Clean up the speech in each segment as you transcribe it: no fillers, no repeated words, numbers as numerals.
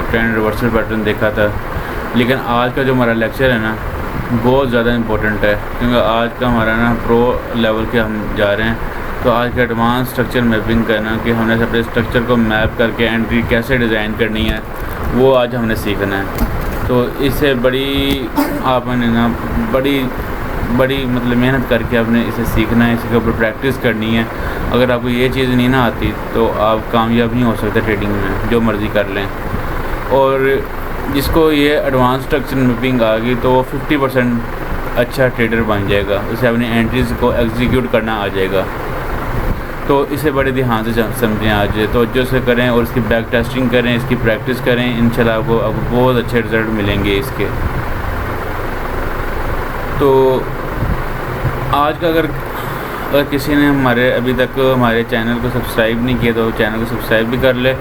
Trend reversal pattern देखा था। लेकिन आज का जो हमारा लेक्चर है ना बहुत ज़्यादा इम्पोर्टेंट है, क्योंकि आज का हमारा ना प्रो लेवल के हम जा रहे हैं। तो आज का एडवांस स्ट्रक्चर मैपिंग करना कि हमने अपने स्ट्रक्चर को मैप करके एंट्री कैसे डिज़ाइन करनी है वो आज हमने सीखना है। तो इससे बड़ी आपने ना बड़ी मतलब मेहनत करके आपने इसे सीखना है, इसके ऊपर प्रैक्टिस करनी है। अगर आपको ये चीज़ नहीं ना आती तो आप कामयाब नहीं हो सकते ट्रेडिंग में, जो मर्ज़ी कर लें। और जिसको ये एडवांस स्ट्रक्चर मैपिंग आ गई तो वो 50% अच्छा ट्रेडर बन जाएगा, उसे अपनी एंट्रीज़ को एग्जीक्यूट करना आ जाएगा। तो इसे बड़े ध्यान से समझें, आज तवज्जो से करें और इसकी बैक टेस्टिंग करें, इसकी प्रैक्टिस करें। इंशाल्लाह आपको बहुत अच्छे रिज़ल्ट मिलेंगे इसके। तो आज का अगर किसी ने अभी तक हमारे चैनल को सब्सक्राइब नहीं किया तो चैनल को सब्सक्राइब भी कर ले,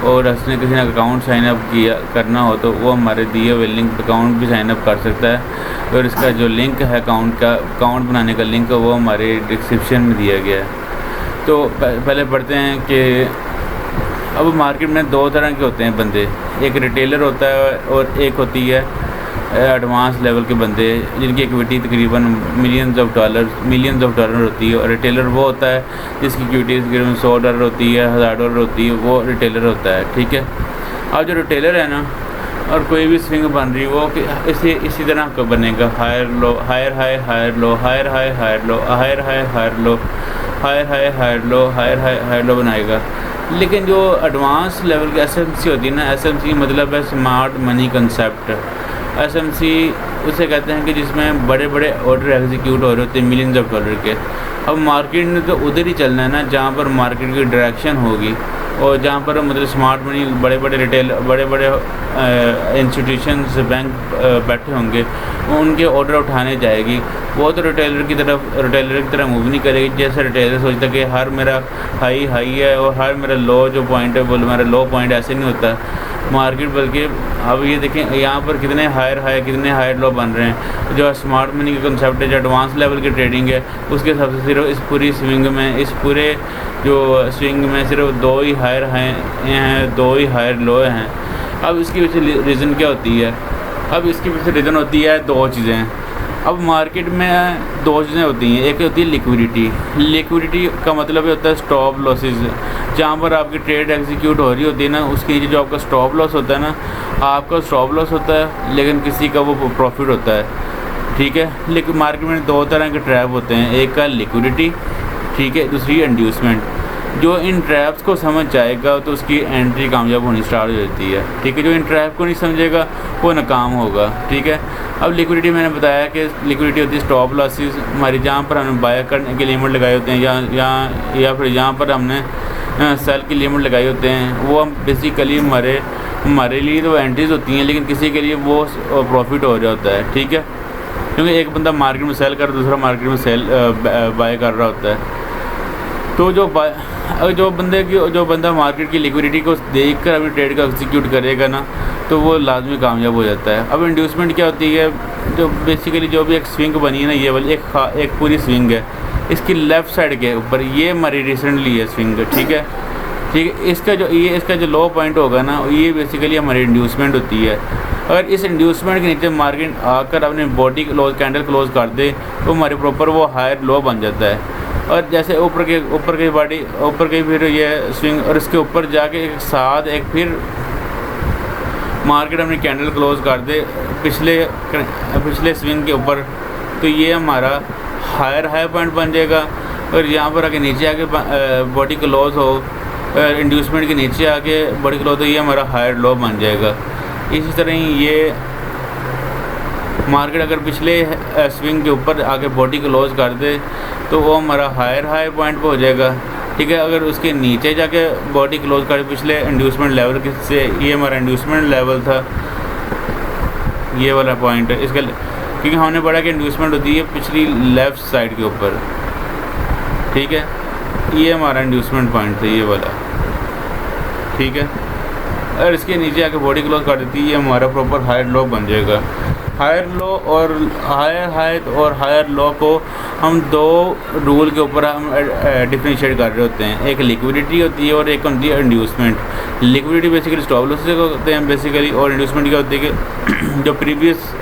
और उसने किसी ने अकाउंट साइन अप किया करना हो तो वो हमारे दिए हुए लिंक अकाउंट भी साइन अप कर सकता है। और इसका जो लिंक है अकाउंट बनाने का लिंक वो हमारे डिस्क्रिप्शन में दिया गया है। तो पहले पढ़ते हैं कि अब मार्केट में दो तरह के होते हैं बंदे, एक रिटेलर होता है और एक होती है एडवांस लेवल के बंदे जिनकी इक्विटी तकरीबन मिलियंस ऑफ डॉलर होती है। और रिटेलर वो होता है जिसकी इक्विटी तकरीबन $100 होती है, $1000 होती है, वो रिटेलर होता है। ठीक है। अब जो रिटेलर है ना, और कोई भी स्विंग बन रही वो कि इसी तरह का बनेगा, higher low higher high higher low higher high higher low higher high higher low higher high higher low higher high higher low बनाएगा। लेकिन जो एडवांस लेवल की एसएमसी होती है ना, एसएमसी मतलब है स्मार्ट मनी कंसेप्ट। एसएमसी उसे कहते हैं कि जिसमें बड़े बड़े ऑर्डर एग्जीक्यूट हो रहे होते हैं मिलियंस ऑफ डॉलर के। अब मार्केट ने तो उधर ही चलना है ना जहाँ पर मार्केट की डायरेक्शन होगी, और जहाँ पर मतलब स्मार्ट मनी बड़े बड़े इंस्टीट्यूशंस बैंक बैठे होंगे, उनके ऑर्डर उठाने जाएगी। वो तो रिटेलर की तरह मूव नहीं करेगी। जैसे रिटेलर सोचता है कि हर मेरा हाई है और हर मेरा लो जो पॉइंट है वो मेरा लो पॉइंट, ऐसे नहीं होता मार्केट। बल्कि अब ये देखें यहाँ पर कितने हायर हाई कितने हायर लो बन रहे हैं। जो स्मार्ट मनी का कंसेप्ट है, जो एडवांस लेवल की ट्रेडिंग है, उसके हिसाब से सिर्फ इस पूरी स्विंग में, इस पूरे जो स्विंग में सिर्फ 2 ही हायर हैं, 2 ही हायर लो हैं। अब इसके पीछे रीज़न क्या होती है? अब इसके पीछे रीज़न होती है 2 चीज़ें। अब मार्केट में 2 चीज़ें होती हैं। एक होती है लिक्विडिटी का मतलब होता है स्टॉप लॉसेस। जहाँ पर आपकी ट्रेड एग्जीक्यूट हो रही होती है ना, उसके नीचे जो आपका स्टॉप लॉस होता है ना, आपका स्टॉप लॉस होता है लेकिन किसी का वो प्रॉफिट होता है। ठीक है। लेकिन मार्केट में 2 तरह के ट्रैप होते हैं, एक का लिक्विडिटी, ठीक है, दूसरी इंड्यूसमेंट। जो इन ट्रैप्स को समझ जाएगा तो उसकी एंट्री कामयाब होनी स्टार्ट हो जाती है। ठीक है। जो इन ट्रैप को नहीं समझेगा वो नाकाम होगा। ठीक है। अब लिक्विडिटी मैंने बताया कि लिक्विडिटी होती है स्टॉप लॉसेस हमारी, जहाँ पर हमने बाय करने के लिमिट लगाए होते हैं या फिर जहाँ पर हमने सेल की लिमिट लगाए होते हैं। वो हम बेसिकली हमारे लिए तो एंट्रीज होती हैं, लेकिन किसी के लिए वो प्रॉफिट हो रहा होता है। ठीक है। क्योंकि एक बंदा मार्केट में सेल कर रहा है, दूसरा मार्केट में बाय कर रहा होता है। तो जो बंदा मार्केट की लिक्विडिटी को देखकर अपनी ट्रेड का एग्जीक्यूट करेगा ना, तो वो लाजमी कामयाब हो जाता है। अब इंड्यूसमेंट क्या होती है? जो बेसिकली जो भी एक स्विंग बनी है ना, ये वाली एक पूरी स्विंग है, इसकी लेफ़्ट साइड के ऊपर ये हमारी रिसेंटली है स्विंग। ठीक है। इसका जो लो पॉइंट होगा ना, ये बेसिकली हमारी इंड्यूसमेंट होती है। अगर इस इंड्यूसमेंट के नीचे मार्केट आकर अपनी बॉडी कैंडल क्लोज कर दे तो हमारे प्रॉपर वो हायर लो बन जाता है। और जैसे ऊपर की फिर ये स्विंग, और इसके ऊपर जाके एक फिर मार्केट अपनी कैंडल क्लोज कर दे पिछले स्विंग के ऊपर, तो ये हमारा हाई पॉइंट बन जाएगा। और यहाँ पर आके नीचे आके बॉडी क्लोज हो, इंड्यूसमेंट के नीचे आके बॉडी क्लोज हो, ये हमारा हायर लो बन जाएगा। इसी तरह ही ये मार्केट अगर पिछले स्विंग के ऊपर आके बॉडी क्लोज कर दे तो वो हमारा हाई पॉइंट पे हो जाएगा। ठीक है। अगर उसके नीचे जाके बॉडी क्लोज कर पिछले इंड्यूसमेंट लेवल से, ये हमारा इंड्यूसमेंट लेवल था, ये वाला पॉइंट है इसका, क्योंकि हमने पढ़ा कि इंड्यूसमेंट होती है पिछली लेफ़्ट साइड के ऊपर। ठीक है। ये हमारा इंड्यूसमेंट पॉइंट था, ये वाला। ठीक है। और इसके नीचे आके बॉडी क्लोज कर देती है, ये हमारा प्रॉपर हाई लो बन जाएगा। हायर लो और हायर हाइट और हायर लो को हम दो रूल के ऊपर हम डिफरेंशिएट कर रहे होते हैं। एक लिक्विडिटी होती है और एक होती है inducement. Liquidity basically stop losses से होते हैं बेसिकली, और इंड्यूसमेंट क्या होती है कि जो प्रीवियस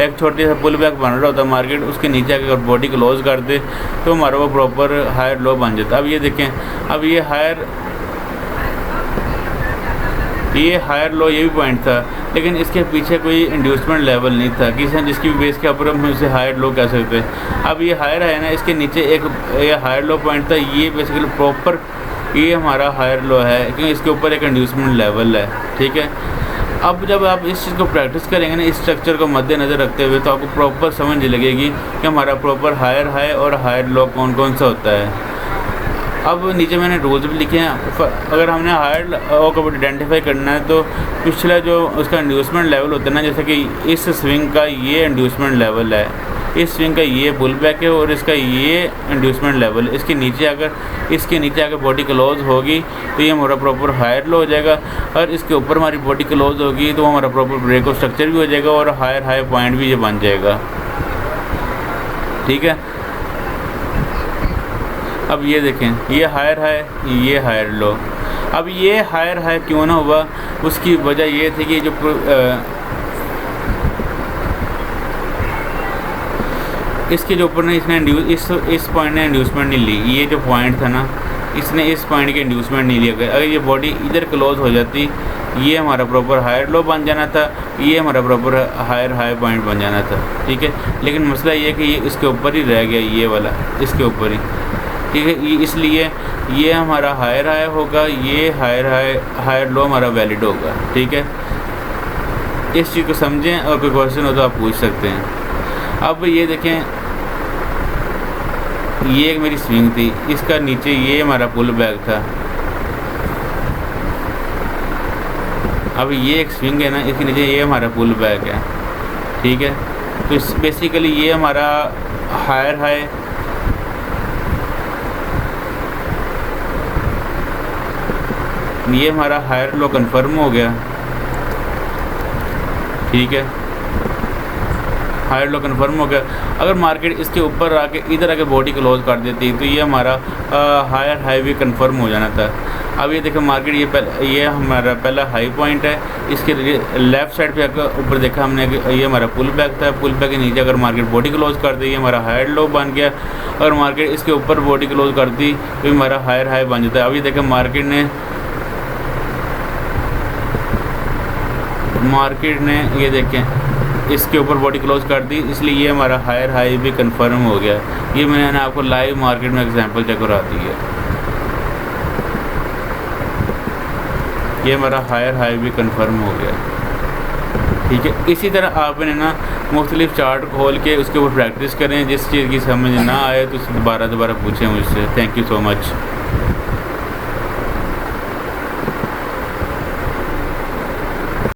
एक छोटे सा पुल बैक बन रहा होता है मार्केट, उसके नीचे अगर बॉडी क्लोज कर दे तो हमारा वो प्रॉपर हायर लो बन जाता है। अब ये देखें, अब ये हायर लो ये भी पॉइंट था, लेकिन इसके पीछे कोई इंड्यूसमेंट लेवल नहीं था किसी जिसकी बेस के ऊपर हम इसे हायर लो कह सकते हैं। अब ये हायर है ना, इसके नीचे एक ये हायर लो पॉइंट था, ये बेसिकली प्रॉपर ये हमारा हायर लो है क्योंकि इसके ऊपर एक इंड्यूसमेंट लेवल है। ठीक है, अब जब आप इस चीज़ को प्रैक्टिस करेंगे ना, इस स्ट्रक्चर को मद्देनज़र रखते हुए, तो आपको प्रॉपर समझ लगेगी कि हमारा प्रॉपर हायर हाई और हायर लो कौन कौन सा होता है। अब नीचे मैंने रूल्स भी लिखे हैं। अगर हमने हायर लो को आइडेंटिफाई करना है तो पिछला जो उसका इंड्यूसमेंट लेवल होता है ना, जैसे कि इस स्विंग का ये इंड्यूसमेंट लेवल है, इस स्विंग का ये पुल बैक है और इसका ये इंड्यूसमेंट लेवल, इसके नीचे आकर बॉडी क्लोज होगी तो ये हमारा प्रॉपर हायर लो हो जाएगा, और इसके ऊपर हमारी बॉडी क्लोज होगी तो हमारा प्रॉपर ब्रेक ऑफ स्ट्रक्चर भी हो जाएगा और हायर हाई पॉइंट भी ये बन जाएगा। ठीक है, अब ये देखें, ये हायर हाई, ये हायर लो। अब ये हायर हाई क्यों ना हुआ, उसकी वजह ये थी कि जो इसके जो ऊपर ने इसने इस पॉइंट ने इंड्यूसमेंट नहीं ली, ये जो पॉइंट था ना, इसने इस पॉइंट के इंड्यूसमेंट नहीं लिया। अगर ये बॉडी इधर क्लोज हो जाती, ये हमारा प्रॉपर हायर लो बन जाना था, ये हमारा प्रॉपर हायर हाई पॉइंट बन जाना था। ठीक है, लेकिन मसला ये कि ये इसके ऊपर ही रह गया, ये वाला इसके ऊपर ही। ठीक है, इसलिए ये हमारा हायर हाई होगा, ये हायर लो हमारा वैलिड होगा। ठीक है, इस चीज़ को समझें और कोई क्वेश्चन हो तो आप पूछ सकते हैं। अब ये देखें, ये एक मेरी स्विंग थी, इसका नीचे ये हमारा पुल बैक था। अब ये एक स्विंग है ना, इसके नीचे ये हमारा पुल बैक है। ठीक है, तो बेसिकली ये हमारा हायर हाई, ये हमारा हायर लो कंफर्म हो गया। ठीक है, हायर लो कंफर्म हो गया। अगर मार्केट इसके ऊपर आके इधर आके बॉडी क्लोज कर देती तो ये हमारा हायर हाई भी कंफर्म हो जाना था। अब ये देखो मार्केट ये हमारा पहला हाई पॉइंट है, इसके लेफ़्ट साइड पे आकर ऊपर देखा हमने ये हमारा पुल बैक था, पुल बैक के नीचे अगर मार्केट बॉडी क्लोज कर दी, ये हमारा हायर लो बन गया। अगर मार्केट इसके ऊपर बॉडी क्लोज कर दी तो हमारा हायर हाई बन जाता है। अब ये देखें मार्केट ने ये देखें इसके ऊपर बॉडी क्लोज कर दी, इसलिए ये हमारा हायर हाई भी कंफर्म हो गया। ये मैंने आपको लाइव मार्केट में एग्जांपल चेक करा दी है। ये हमारा हायर हाई भी कंफर्म हो गया। ठीक है, इसी तरह आपने ना मुख्तलिफ चार्ट खोल के उसके ऊपर प्रैक्टिस करें। जिस चीज़ की समझ ना आए तो दोबारा पूछें मुझसे। Thank you so much.